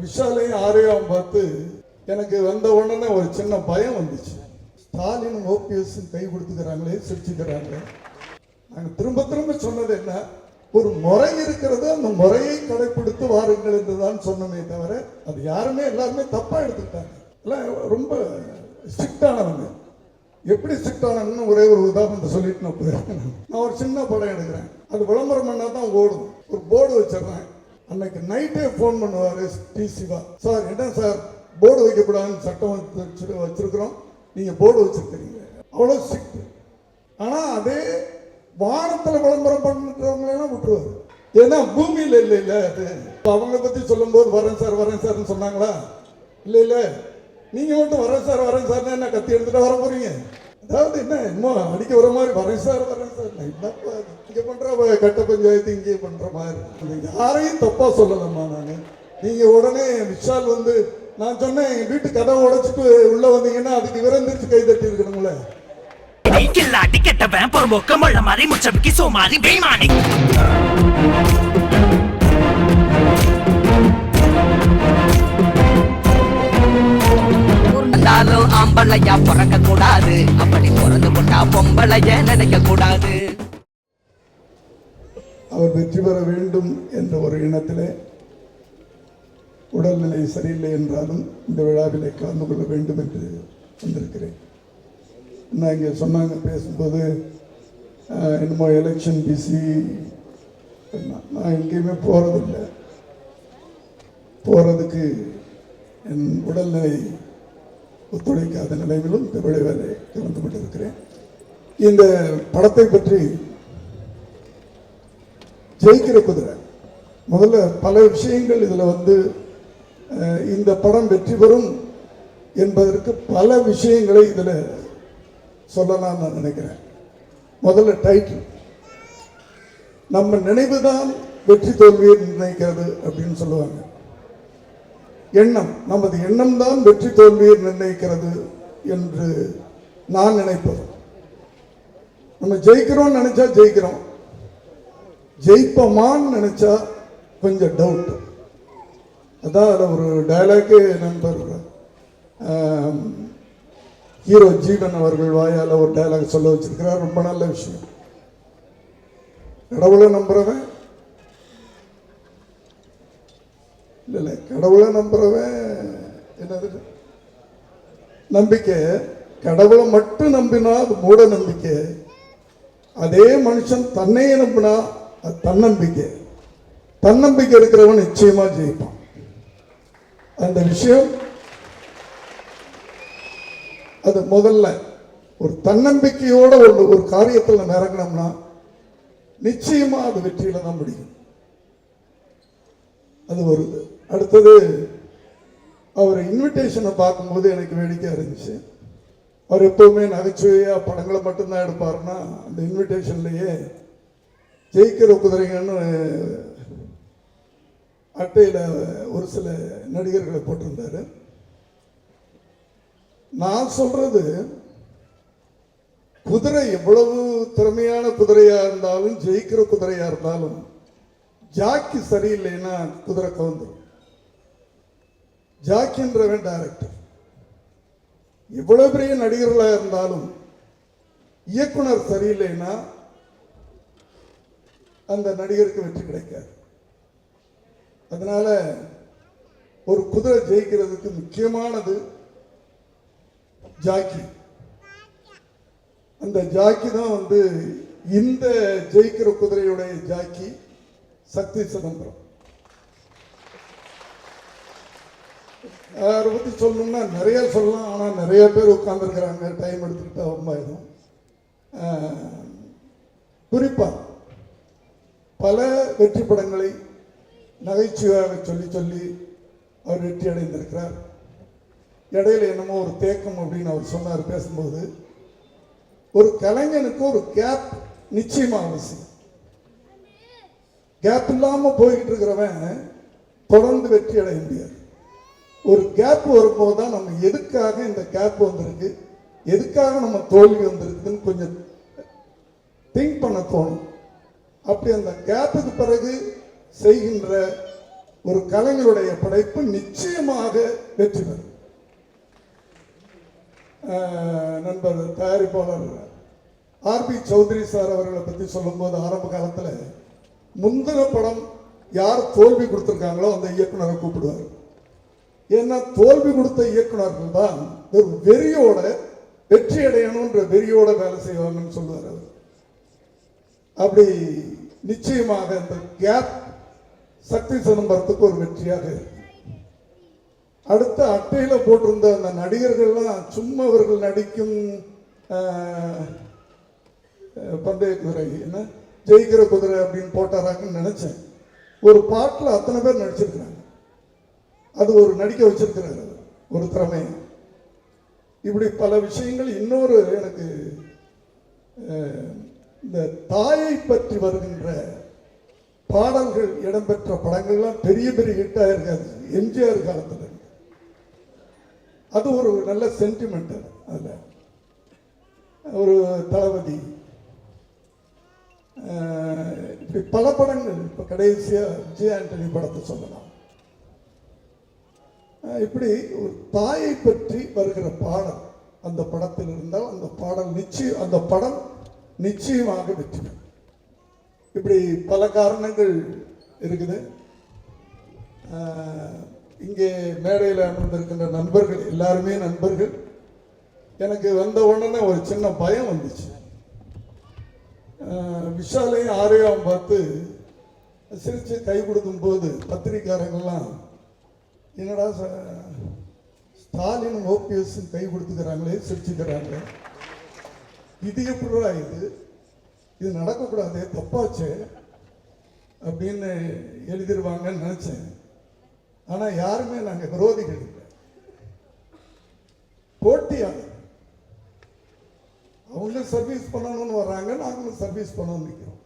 விஷாலையும் ஆரையும் பார்த்து எனக்கு வந்த உடனே ஒரு சின்ன பயம் வந்துச்சு. ஸ்டாலின் ஓபிஎஸ் கை கொடுத்துக்கிறாங்களே, சிரிச்சுக்கிறாங்களே. நாங்கள் திரும்ப திரும்ப சொன்னது என்ன, ஒரு முறை இருக்கிறது, அந்த முறையை கடைபிடித்து வாருங்கள் என்றுதான் சொன்னமே தவிர அது யாருமே எல்லாருமே தப்பா எடுத்துக்கிட்டாங்க. எல்லாம் ரொம்ப ஸ்ட்ரிக்டானவங்க. எப்படி ஸ்ட்ரிக்டானவங்கன்னு ஒரே ஒரு உதாரணத்தை சொல்லிட்டு நான் போயிருக்கேன். நான் ஒரு சின்ன படம் எடுக்கிறேன், அது விளம்பரம் பண்ணா தான் ஓடும். ஒரு போர்டு வச்சிடறேன். அன்னைக்கு நைட்டே ஃபோன் பண்ணுவார் டி சிவா, சார் என்ன சார் போர்டு வைக்கக்கூடாதுன்னு சட்டம் வச்சிருக்கிறோம், நீங்கள் போர்டு வச்சிருக்கிறீங்க. அவ்வளோ ஸ்ட்ரிக்ட். ஆனால் அதே வானத்தில் விளம்பரம் பண்ணுறவங்களெல்லாம் விட்டுருவாரு. ஏன்னா பூமியில் இல்லை அது. அவங்கள பற்றி சொல்லும்போது வரேன் சார்னு சொன்னாங்களா? இல்லை நீங்கள் மட்டும் வரேன் சார்னு என்ன கத்தி எடுத்துகிட்டு வர போகிறீங்க? அதாவது என்ன இன்னும் அடிக்க வர மாதிரி வரேன் சார் என்னப்பா இங்கே பண்ணுற கட்ட பஞ்சாயத்து இங்கே பண்ணுற மாதிரி. யாரையும் தப்பாக சொல்லலாமா நான்? நீங்கள் உடனே விஷால் வந்து நான் சொன்னேன் எங்கள் வீட்டு கதவை உடைச்சிட்டு உள்ளே வந்தீங்கன்னா அதுக்கு விரந்திரிச்சு கை தட்டி இருக்கணுங்களே. ஆம்பளையா பிறக்க கூடாது, அப்படி பிறந்து கொண்டா பொம்பளைய நினைக்க கூடாது. அவர் வெற்றி பெற வேண்டும் என்ற ஒரு எண்ணத்திலே உடல்நிலை சரியில்லை என்றாலும் இந்த விழாவிலே கலந்து கொள்ள வேண்டும் என்று வந்திருக்கிறேன். நான் இங்கே சொன்னாங்க பேசும்போது என்னமோ எலெக்ஷன் பிசி, நான் எங்கேயுமே போகிறதுக்கு என் உடல்நிலை ஒத்துழைக்காத நிலையிலும் இந்த விளைவாலை கலந்து கொண்டிருக்கிறேன். இந்த படத்தை பற்றி ஜெயிக்கிற குதிரை, முதல்ல பல விஷயங்கள் இதில் வந்து இந்த படம் வெற்றி பெறும் என்பதற்கு பல விஷயங்களை இதில் சொல்லலாம் நான் நினைக்கிறேன். முதல்ல டைட்டில், நம்ம நினைவுதான் வெற்றி தோல்வியை நிர்ணயிக்கிறது அப்படின்னு சொல்லுவாங்க. எண்ணம், நமது எண்ணம் தான் வெற்றி தோல்வியை நிர்ணயிக்கிறது என்று நான் நினைப்பது. நம்ம ஜெயிக்கிறோம்னு நினைச்சா ஜெயிக்கிறோம், ஜெயிப்போமான்னு நினைச்சா கொஞ்சம் டவுட். அதான் அதில் ஒரு டயலாக்கு நண்பர் ஹீரோ ஜீவன் அவர்கள் வாயால் ஒரு டயலாக் சொல்ல வச்சிருக்கிறார். ரொம்ப நல்ல விஷயம். கடவுளை நம்புறவன் இல்லை கடவுளை நம்புறவன் என்னது நம்பிக்கை. கடவுளை மட்டும் நம்பினா அது மூட நம்பிக்கை. அதே மனுஷன் தன்னையே நம்பினா அது தன்னம்பிக்கை. தன்னம்பிக்கை இருக்கிறவன் நிச்சயமா ஜெயிப்பான். அந்த விஷயம் அது முதல்ல ஒரு தன்னம்பிக்கையோட ஒரு காரியத்தில் நம்ம இறங்கினோம்னா நிச்சயமா அது வெற்றியில தான் முடியும். அது வருது. அடுத்தது அவர் இன்விடேஷனை பார்க்கும்போது எனக்கு வேடிக்கையாக இருந்துச்சு. அவர் எப்பவுமே நகைச்சுவையா படங்களை மட்டும்தான் எடுப்பாருன்னா அந்த இன்விடேஷன்லயே ஜெயிக்கிற குதிரைங்கன்னு அட்டையில் ஒரு சில நடிகர்களை போட்டிருந்தாரு. நான் சொல்றது, குதிரை எவ்வளவு திறமையான குதிரையா இருந்தாலும் ஜெயிக்கிற குதிரையா இருந்தாலும் ஜாக்கி சரியில்லைன்னா குதிரை கவுந்துடும். ஜாக்கின்றவன் டைரக்டர். எவ்வளவு பெரிய நடிகர்களாக இருந்தாலும் இயக்குனர் சரியில்லைன்னா அந்த நடிகருக்கு வெற்றி கிடைக்காது. அதனால ஒரு குதிரை ஜெயிக்கிறதுக்கு முக்கியமானது ஜாக்கி. அந்த ஜாக்கி தான் வந்து இந்த ஜெயிக்கிற குதிரையுடைய ஜாக்கி சக்தி சிதம்பரம். அதை பற்றி சொல்லணும்னா நிறைய சொல்லலாம். ஆனால் நிறைய பேர் உட்கார்ந்துருக்கிறாங்க, டைம் எடுத்துக்கிட்டா ரொம்ப ஆயிடும். குறிப்பாக பல வெற்றி படங்களை நகைச்சுவையாக சொல்லி அவர் வெற்றி அடைந்திருக்கிறார். இடையில என்னமோ ஒரு தேக்கம் அப்படின்னு அவர் சொன்னார் பேசும்போது. ஒரு கலைஞனுக்கு ஒரு கேப் நிச்சயமா அவசியம். கேப் இல்லாம போய்கிட்டு இருக்கிறவன் தொடர்ந்து வெற்றி அடைய முடியாது. ஒரு கேப் வரும்போது தான் நம்ம எதுக்காக இந்த கேப் வந்திருக்கு, எதுக்காக நம்ம தோல்வி வந்திருக்குன்னு கொஞ்சம் திங்க் பண்ண தோணும். அப்படி அந்த கேப்புக்கு பிறகு செய்கின்ற ஒரு கலைஞருடைய படைப்பு நிச்சயமாக வெற்றி பெறும். நண்பர் தயாரிப்பாளர் ஆர்பி சௌத்ரி சார் அவர்களை பற்றி சொல்லும்போது ஆரம்ப காலத்தில் முந்தின படம் யார் தோல்வி கொடுத்துருக்காங்களோ அந்த இயக்குனரை கூப்பிடுவார். ஏன்னா தோல்வி கொடுத்த இயக்குனர்கள் தான் ஒரு வெறியோட வெற்றி அடையணுன்ற வெறியோட வேலை செய்வாங்கன்னு சொல்லுவார் அவர். அப்படி நிச்சயமாக இந்த கேப் சக்தி சிதம்பரத்துக்கு ஒரு வெற்றியாக இருக்கு. அடுத்த அட்டையில போட்டிருந்த அந்த நடிகர்கள்லாம் சும்மா அவர்கள் நடிக்கும் பந்தய குதிரை என்ன ஜெயிக்கிற குதிரை அப்படின்னு போட்டாராங்கன்னு நினைச்சேன். ஒரு பாட்டில் அத்தனை பேர் நடிச்சிருக்கிறாங்க. அது ஒரு நடிக்க வச்சிருக்கிறாரு ஒரு திறமை. இப்படி பல விஷயங்கள். இன்னொரு எனக்கு இந்த தாயை பற்றி வருகின்ற பாடல்கள் இடம்பெற்ற படங்கள்லாம் பெரிய பெரிய ஹிட்டாக இருக்காது எம்ஜிஆர் காலத்தில். அது ஒரு நல்ல சென்டிமெண்ட். அதில் ஒரு தளபதி இப்படி பல படங்கள். இப்போ கடைசியாக விஜய் ஆண்டனி படத்தை சொல்லலாம். இப்படி ஒரு தாயை பற்றி வருகிற பாடல் அந்த படத்தில் இருந்தால் அந்த பாடல் நிச்சயம் அந்த படம் நிச்சயமாக வெற்றி பெறும். இப்படி பல காரணங்கள் இருக்குது. இங்கே மேடையில் அமர்ந்திருக்கின்ற நண்பர்கள் எல்லாருமே நண்பர்கள். எனக்கு வந்த உடனே ஒரு சின்ன பயம் வந்துச்சு. விஷாலையும் ஆரையாவும் பார்த்து சிரித்து கை கொடுக்கும்போது பத்திரிக்காரங்கள்லாம் என்னடா ஸ்டாலின் ஓபிஎஸ் கை கொடுத்துக்கிறாங்களே சிரிச்சுக்கிறாங்களே, இது எப்படிடா இது நடக்கக்கூடாது தப்பாச்சு அப்படின்னு எழுதிடுவாங்கன்னு நினைச்சேன். ஆனா யாருமே நாங்கள் விரோதிகள் இல்லை, போட்டியாளர். அவங்க சர்வீஸ் பண்ணணும்னு வர்றாங்க, நாங்களும் சர்வீஸ் பண்ணணும்னு நிற்கிறோம்.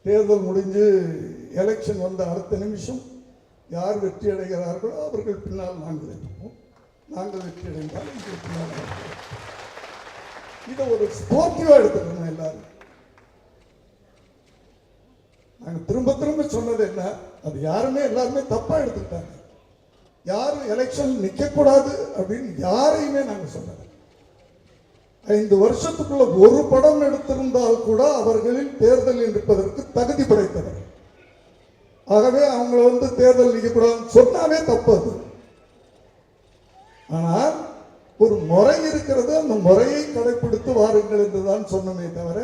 தேர்தல் முடிஞ்சு எலெக்ஷன் வந்த அடுத்த நிமிஷம் யார் வெற்றி அடைகிறார்களோ அவர்கள் பின்னால் நாங்கள் இருப்போம். நாங்கள் வெற்றி அடைந்தால் எங்களுக்கு பின்னால். இதை ஒரு ஸ்போர்ட்டிவா எடுத்துக்கணும் எல்லாரும். நாங்கள் திரும்ப திரும்ப சொன்னது என்ன, அது யாருமே எல்லாருமே தப்பா எடுத்துக்கிட்டாங்க. யாரும் எலெக்ஷன் நிற்க கூடாது அப்படின்னு யாரையுமே நாங்கள் சொல்லல. 5 வருஷத்துக்குள்ள ஒரு படம் எடுத்திருந்தால் கூட அவர்களில் தேர்தலில் நிற்பதற்கு தகுதி படைத்தவர். ஆகவே அவங்கள தேர்தல் நிற்கக்கூடாதுன்னு சொன்னாவே தப்பு அது. ஆனால் ஒரு முறை இருக்கிறது, அந்த முறையை கடைபிடித்து வாருங்கள் என்றுதான் சொன்னமே தவிர,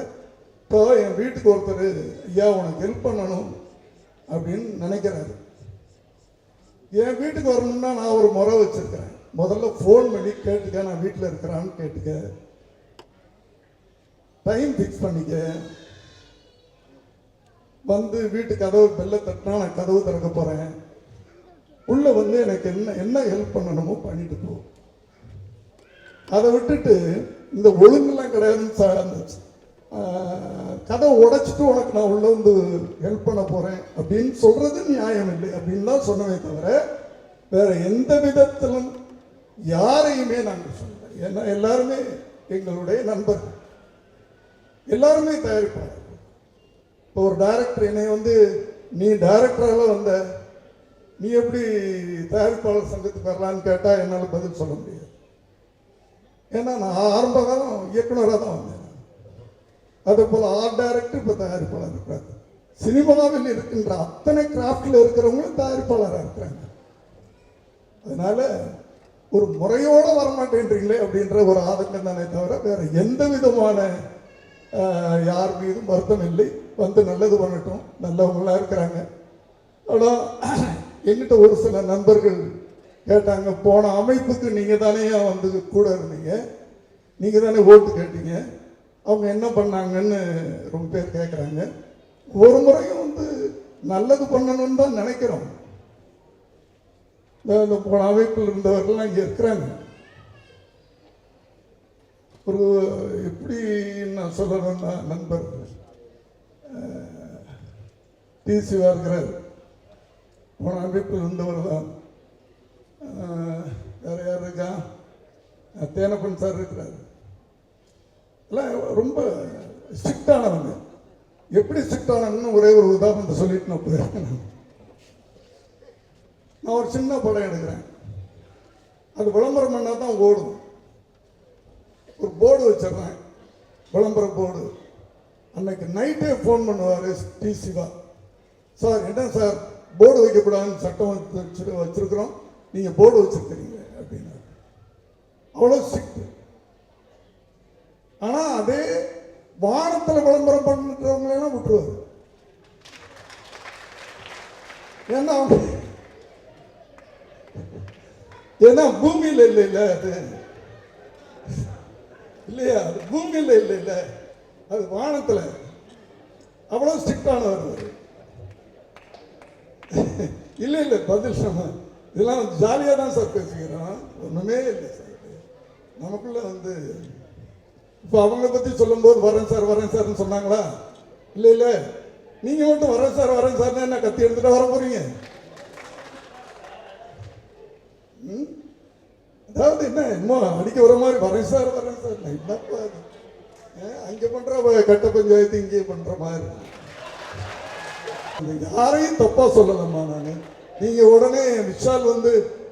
இப்போ என் வீட்டுக்கு ஒருத்தர் ஐயா உனக்கு ஹெல்ப் பண்ணணும் அப்படின்னு நினைக்கிறாரு. என் வீட்டுக்கு வரணும்னா நான் ஒரு முறை வச்சிருக்கிறேன். முதல்ல ஃபோன் பண்ணி கேட்டுக்க, நான் வீட்டில் இருக்கிறான்னு கேட்டுக்க, டைம் ஃபிக்ஸ் பண்ணிக்க, வந்து வீட்டு கதவு பெல்ல தட்டினா நான் கதவு திறக்க போறேன், உள்ள எனக்கு என்ன ஹெல்ப் பண்ணணுமோ பண்ணிட்டு போ. அதை விட்டுட்டு இந்த ஒழுங்கெல்லாம் கிடையாதுன்னு கதவை உடைச்சிட்டு உனக்கு நான் உள்ள ஹெல்ப் பண்ண போறேன் அப்படின்னு சொல்றது நியாயம் இல்லை அப்படின்னு தான் சொன்னவே தவிர வேற எந்த விதத்திலும் யாரையுமே நாங்கள் சொல்லல. ஏன்னா எல்லாருமே எங்களுடைய நண்பர்கள், எல்லாருமே தயாரிப்பாளர். இப்போ ஒரு டைரக்டர் என்னை நீ டைரக்டரால வந்த, நீ எப்படி தயாரிப்பாளர் சங்கத்துக்கு வரலான்னு கேட்டா என்னால் பதில் சொல்ல முடியாது. ஏன்னா நான் ஆரம்ப காலம் இயக்குனராக தான் வந்தேன். அதே போல ஆர்ட் டைரக்டர் இப்போ தயாரிப்பாளர் இருக்கிறாங்க. சினிமாவில் இருக்கின்ற அத்தனை கிராஃப்ட்ல இருக்கிறவங்களும் தயாரிப்பாளராக இருக்கிறாங்க. அதனால ஒரு முறையோட வரமாட்டேன்றீங்களே அப்படின்ற ஒரு ஆதங்கம் தானே தவிர வேற எந்த விதமான யார் மீதும் வருத்தம் இல்லை. நல்லது பண்ணட்டும், நல்லவங்களா இருக்கிறாங்க. ஆனால் எங்கிட்ட ஒரு சில நண்பர்கள் கேட்டாங்க, போன அமைப்புக்கு நீங்க தானே கூட இருந்தீங்க, நீங்க தானே ஓட்டு கேட்டீங்க, அவங்க என்ன பண்ணாங்கன்னு ரொம்ப பேர் கேட்குறாங்க. ஒரு முறையும் நல்லது பண்ணணும்னு தான் நினைக்கிறோம். இந்த போன அமைப்பில் இருந்தவர்கள்லாம் இங்கே இருக்கிறாங்க. ஒரு எப்படி நான் சொல்லணும்னா, நண்பர் டிசிவா இருக்கிறார், போன அமைப்பில் இருந்தவர் தான். வேற யார் இருக்கா, தேனப்பன் சார் இருக்கிறார். எல்லாம் ரொம்ப ஸ்ட்ரிக்டானவங்க. எப்படி ஸ்ட்ரிக்டானு ஒரே ஒரு உதாரணத்தை சொல்லிட்டு நான் போயிருக்கேன். நான் ஒரு சின்ன படம் எடுக்கிறேன், அது விளம்பரம் பண்ணால் தான் ஓடும். ஒரு போர்டு வச்சிடுறேன், விளம்பர போர்டு. அன்னைக்கு நைட்டே ஃபோன் பண்ணுவார் டி சிவா, சார் என்ன சார் போர்டு வைக்கக்கூடாதுன்னு சட்டம் வச்சிருக்கிறோம், நீங்கள் போர்டு வச்சிருக்கிறீங்க அப்படின்னா. அவ்வளோ ஸ்ட்ரிக்ட். ஆனால் அதே வானத்தில் விளம்பரம் பண்ணுறவங்களெல்லாம் விட்டுருவார். ஏன்னா பூமியில் இல்லை அது இல்லையா, அது பூமியில் இல்லை, அது வானத்தில். அவ்வளோ ஸ்ட்ரிக்டானவர். இல்லை பதில் நம்ம இதெல்லாம் ஜாலியாக தான் சார் பேசிக்கிறோம், ஒன்றுமே இல்லை சார். நமக்குள்ள இப்போ அவங்கள பற்றி சொல்லும்போது வரேன் சார்னு சொன்னாங்களா? இல்லை நீங்கள் மட்டும் வரேன் சார்னு என்ன கத்தி எடுத்துகிட்டு வர போகிறீங்க? அதாவது என்ன அடிக்க வர மாதிரி வரேன் சார் என்னப்பா அங்கே பண்ணுற கட்ட பஞ்சாயத்து இங்கே பண்ணுற மாதிரி. யாரையும் தப்பா சொல்லலாமா நான்? நீங்க உடனே விஷால்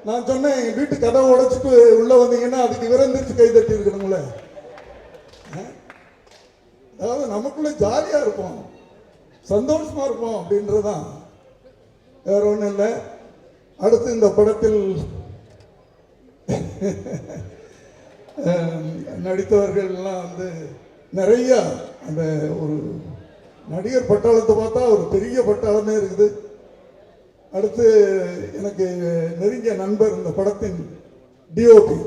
நான் சொன்னேன் எங்க வீட்டு கதவை உடைச்சிட்டு உள்ள வந்தீங்கன்னா அதுக்கு விரந்திரிச்சு கை தட்டி இருக்கணுங்களே. அதாவது நமக்குள்ள ஜாலியா இருப்போம், சந்தோஷமா இருப்போம் அப்படின்றதான், வேற ஒன்றும் இல்லை. அடுத்து இந்த படத்தில் நடித்தவர்கள்லாம் நிறைய அந்த ஒரு நடிகர் பட்டாளத்தை பார்த்தா ஒரு பெரிய பட்டாளமே இருக்குது. அடுத்து எனக்கு நெருங்கிய நண்பர் இந்த படத்தின் டிஓபி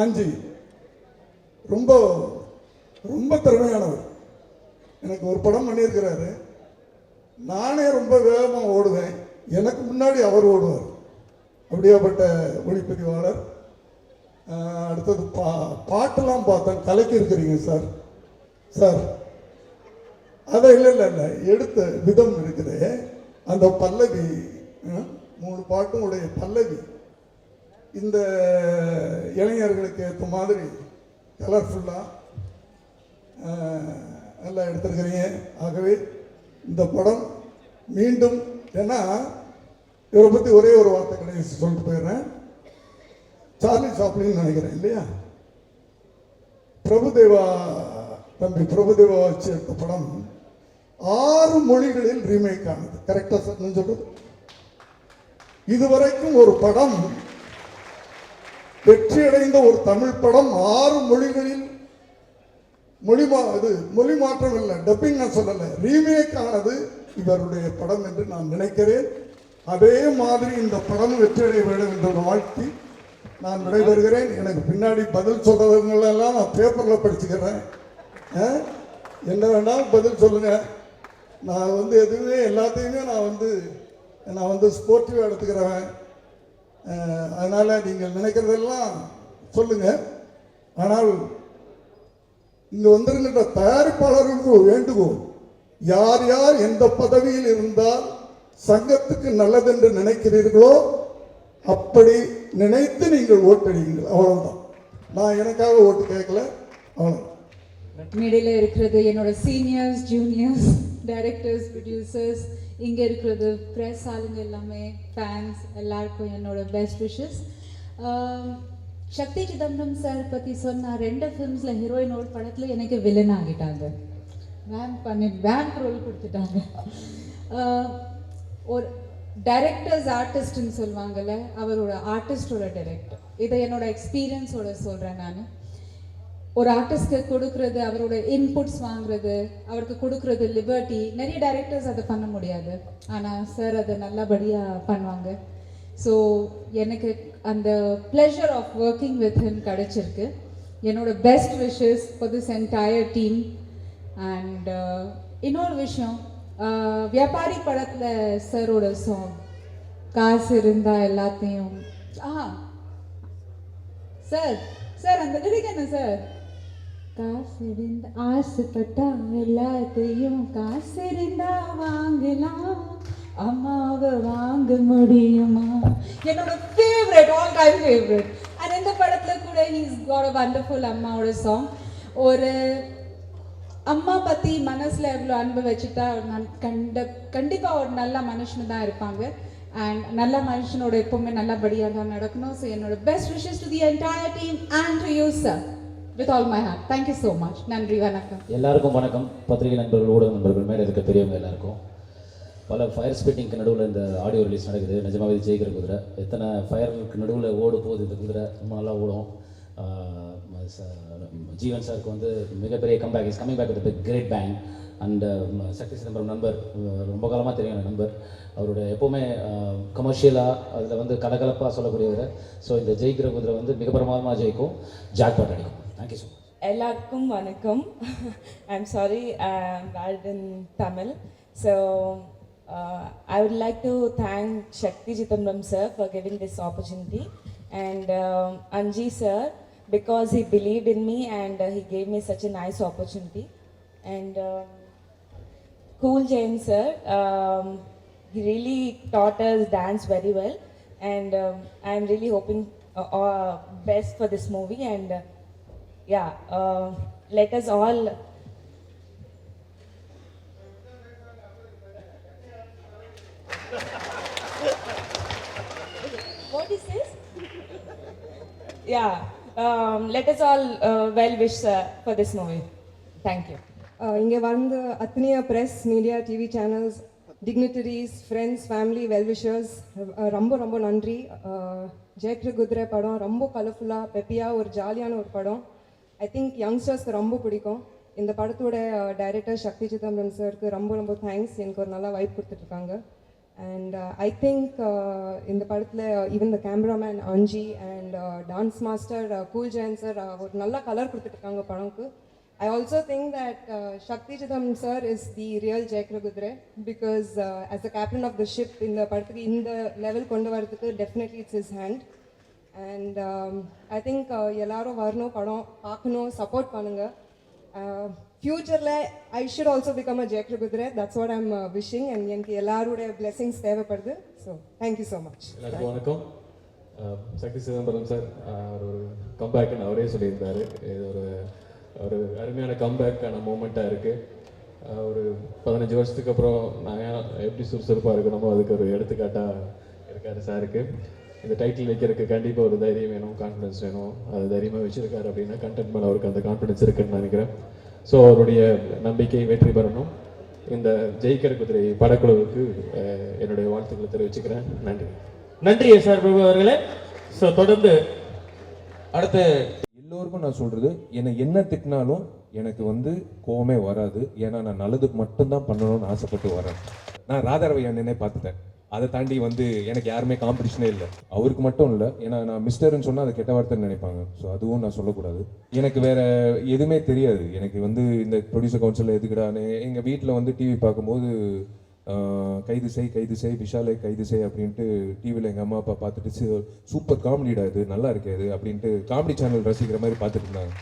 ஆஞ்சி, ரொம்ப ரொம்ப திறமையானவர். எனக்கு ஒரு படம் பண்ணியிருக்கிறாரு, நானே ரொம்ப வேகமாக ஓடுவேன், எனக்கு முன்னாடி அவர் ஓடுவார். அப்படியாப்பட்ட ஒளிப்பதிவாளர். அடுத்தது பாட்டெல்லாம் பார்த்தேன், கலக்கி இருக்கிறீங்க சார். அதை இல்லை எடுத்த விதம் இருக்குது. அந்த பல்லவி 3 பாட்டும் உடைய பல்லவி இந்த இளைஞர்களுக்கு ஏற்ற மாதிரி கலர்ஃபுல்லாக நல்லா எடுத்திருக்கிறீங்க. ஆகவே இந்த படம் மீண்டும், ஏன்னா இவரை பற்றி ஒரே ஒரு வார்த்தை கடைசி சொல்லிட்டு போயிடுறேன். சார்லி சாப்ளின் நினைக்கிறேன் இல்லையா, தம்பி பிரபுதேவா வச்சு எடுத்த படம் 6 மொழிகளில் ரீமேக் ஆனது. கரெக்டா சார் நான் சொல்றது? இதுவரைக்கும் ஒரு படம் வெற்றியடைந்த ஒரு தமிழ் படம் 6 மொழிகளில் மொழி மாற்றம் இல்லை, டப்பிங் நான் சொல்லலை, ரீமேக் ஆனது இவருடைய படம் என்று நான் நினைக்கிறேன். அதே மாதிரி இந்த படம் வெற்றியடைய வேண்டும் என்ற வாழ்த்தி நான் விடைபெறுகிறேன். எனக்கு பின்னாடி பதில் சொல்றவங்களெல்லாம் நான் பேப்பரில் படிச்சுக்கிறேன். என்ன வேணாலும் பதில் சொல்லுங்க. நான் எதுவுமே எல்லாத்தையுமே நான் ஸ்போர்ட்டிவாக எடுத்துக்கிறவன். அதனால் நீங்கள் நினைக்கிறதெல்லாம் சொல்லுங்கள். ஆனால் இங்கே வந்திருக்கின்ற தயாரிப்பாளர்களுக்கு வேண்டுகோள், யார் யார் எந்த பதவியில் இருந்தால் சங்கத்துக்கு நல்லதென்று நினைக்கிறீர்களோ அப்படி நினைத்து நீங்கள் ஓட்டடிங்கள். அவ்வளவுதான். நான் எனக்காக ஓட்டு கேட்கல. அவ்வளோ. மேடையில் இருக்கிறது என்னோட சீனியர்ஸ், ஜூனியர்ஸ், டைரக்டர்ஸ், ப்ரொடியூசர்ஸ், இங்கே இருக்கிறது ப்ரெஸ் ஆளுங்க, எல்லாமே ஃபேன்ஸ், எல்லாருக்கும் என்னோட பெஸ்ட் விஷஸ். சக்தி சிதம்பரம் சார் பற்றி சொன்னால் 2 ஃபிலிம்ஸில் ஹீரோயின் ஒரு படத்தில் எனக்கு வில்லன் ஆகிட்டாங்க. வேம்ப் ரோல் கொடுத்துட்டாங்க. ஒரு டைரக்டர்ஸ் ஆர்டிஸ்ட்னு சொல்லுவாங்கள்ல, அவரோட ஆர்டிஸ்டோட டைரக்டர். இதை என்னோட எக்ஸ்பீரியன்ஸோட சொல்கிறேன் நான். ஒரு ஆர்டிஸ்ட்க்கு கொடுக்குறது, அவரோட இன்புட்ஸ் வாங்குறது, அவருக்கு கொடுக்குறது லிபர்ட்டி. நிறைய டைரக்டர்ஸ் அதை பண்ண முடியாது, ஆனால் சார் அதை நல்லபடியாக பண்ணுவாங்க. ஸோ எனக்கு அந்த pleasure of working with him கிடச்சிருக்கு. என்னோட best wishes for this entire team. And இன்னொரு விஷயம், வியாபாரி படத்தில் சாரோட சாங் காசு இருந்தால் எல்லாத்தையும் சார் அந்த லிரிக் என்ன சார்? காசு இருந்தா ஆசைப்பட்டா எல்லாத்தையும் காசு இருந்தா வாங்கலாம், அம்மாவை வாங்க முடியுமா? என்னோட favourite, all time favourite. And இந்த படத்தில் கூட ஹீஸ் காட் அ வண்டர்ஃபுல் அம்மாவோட சாங். ஒரு அம்மா பற்றி மனசில் எவ்வளோ அன்பு வச்சுட்டா நான் கண்டிப்பாக ஒரு நல்ல மனுஷனு தான் இருப்பாங்க அண்ட் நல்ல மனுஷனோட எப்போவுமே நல்லபடியாக தான் நடக்கணும். ஸோ என்னோட best wishes to the entire team and to you sir with all my heart. Thank you so much. நன்றி, வணக்கம். எல்லாருக்கும் வணக்கம். பத்திரிகை நண்பர்கள், ஊடக நண்பர்கள், மேலே இருக்க பெரியவங்க எல்லாருக்கும். பல ஃபயர் ஸ்பிட்டிங்க்கு நடுவில் இந்த ஆடியோ ரிலீஸ் நடக்குது. நிஜமாவே ஜெயிக்கிற குதிரை. எத்தனை ஃபயருக்கு நடுவில் ஓடு போகுது இந்த குதிரை, ரொம்ப நல்லா ஓடும். ஜீவன் சாருக்கு வந்து மிகப்பெரிய comeback, is coming back with great bang. And Sakthi Chidambaram நண்பர், ரொம்ப காலமாக தெரியும் நண்பர். அவரோட எப்போவுமே கமர்ஷியலாக அதில் வந்து கலகலப்பாக சொல்லக்கூடியவர். ஸோ இந்த ஜெயிக்கிற குதிரை வந்து மிக பிரமாதமாக ஜெயிக்கும், ஜாக்பாட் அடிக்கும். Thank you so much. எல்லாருக்கும் வணக்கம். I'm sorry I'm bad in Tamil. So I would like to thank Shakti Chitambram sir for giving this opportunity and Anji sir because he believed in me and he gave me such a nice opportunity. And Cool Jain sir, he really taught us dance very well and I'm really hoping best for this movie and yeah, let us all what is this? Yeah, let us all well wish for this movie. Thank you. இங்கே வந்து அத்தனைய press, media, TV channels, dignitaries, friends, family, wellwishers ரொம்ப ரொம்ப நன்றி. ஜெயிக்கிற குதிரை படம் ரொம்ப கலர்ஃபுல்லாக பெப்பியாக ஒரு ஜாலியான ஒரு படம். ஐ திங்க் யங்ஸ்டர்ஸ்க்கு ரொம்ப பிடிக்கும். இந்த படத்தோட டைரக்டர் சக்தி சிதம்பரம் சாருக்கு ரொம்ப ரொம்ப தேங்க்ஸ். எனக்கு ஒரு நல்லா வைப் கொடுத்துட்ருக்காங்க. அண்ட் ஐ திங்க் இந்த படத்தில் ஈவன் த கேமராமேன் அஞ்சி and dance master cool Jain sir ஒரு நல்லா கலர் கொடுத்துட்ருக்காங்க படம்க்கு. I also think that Shakti Chidambram sir is the real Jaikra Gudre because as the captain of the ship in the parthukku in the level kondu varadhukku definitely it's his hand. And I think ellarum varno padam paakano support pannunga. Future la I should also become a Jaikra Gudre. That's what I'm wishing and enku ellarude blessings தேவைப்படுது. So thank you so much. எல்லாருக்கும் வணக்கம். சக்தி Chidambaram sir ஒரு கம்பேக்னு அவரே சொல்லியிருந்தாரு. இது ஒரு அருமையான கம்பேக்கான மூமெண்ட்டாக இருக்குது. ஒரு 15 வருஷத்துக்கு அப்புறம் நாங்கள் எப்படி சுறுசுறுப்பாக இருக்கணுமோ அதுக்கு ஒரு எடுத்துக்காட்டாக இருக்கார் சாருக்கு. இந்த டைட்டில் வைக்கிறதுக்கு கண்டிப்பாக ஒரு தைரியம் வேணும், கான்ஃபிடன்ஸ் வேணும். அது தைரியமாக வச்சுருக்காரு அப்படின்னா கண்டென்ட் மேலே அவருக்கு அந்த கான்ஃபிடன்ஸ் இருக்குன்னு நினைக்கிறேன். ஸோ அவருடைய நம்பிக்கை வெற்றி பெறணும். இந்த ஜெயிக்கிற குதிரை படக்குழுவுக்கு என்னுடைய வாழ்த்துக்களை தெரிவிச்சுக்கிறேன். நன்றி. நன்றி சார் பிரபு அவர்களே. ஸோ தொடர்ந்து அடுத்து எல்லோருக்கும் நான் சொல்றது, என்னை என்ன திட்டினாலும் எனக்கு வந்து கோவமே வராது. ஏன்னா நான் நல்லதுக்கு மட்டும்தான் பண்ணணும்னு ஆசைப்பட்டு வரேன். நான் ராதாரவி அண்ணனே பார்த்துட்டேன். அதை தாண்டி வந்து எனக்கு யாருமே காம்படிஷனே இல்லை. அவருக்கு மட்டும் இல்லை, ஏன்னா நான் மிஸ்டர்ன்னு சொன்னால் அதை கெட்ட வார்த்தைன்னு நினைப்பாங்க. ஸோ அதுவும் நான் சொல்லக்கூடாது. எனக்கு வேற எதுவுமே தெரியாது. எனக்கு வந்து இந்த ப்ரொடியூசர் கவுன்சிலில் எதுக்குடான்னு எங்கள் வீட்டில் வந்து டிவி பார்க்கும்போது கைது செய் விஷாலை கைது செய் அப்படின்ட்டு டிவியில் எங்கள் அம்மா அப்பா பார்த்துட்டு சூப்பர் காமெடிடா இது, நல்லா இருக்காது அப்படின்ட்டு காமெடி சேனல் ரசிக்கிற மாதிரி பார்த்துட்டு இருந்தாங்க.